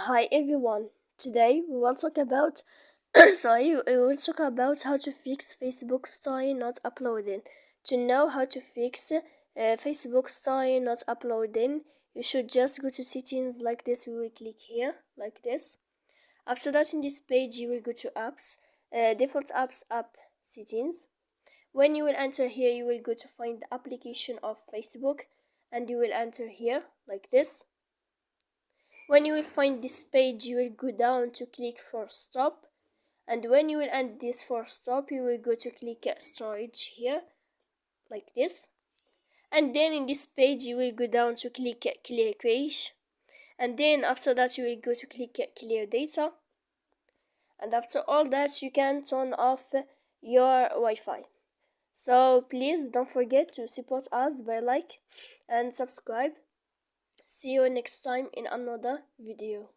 Hi everyone. Today we will talk about we will talk about how to fix Facebook story not uploading. To know how to fix Facebook story not uploading, you should just go to settings like this. We will click here like this. After that, in this page you will go to apps, default apps, app settings. When you will enter here, you will go to find the application of Facebook and you will enter here like this. When you will find this page, you will go down to click for stop, and when you will end this for stop, you will go to click storage here like this, and then in this page you will go down to click clear cache, and then after that you will go to click clear data, and after all that you can turn off your Wi-Fi. So please don't forget to support us by like and subscribe. See you next time in another video.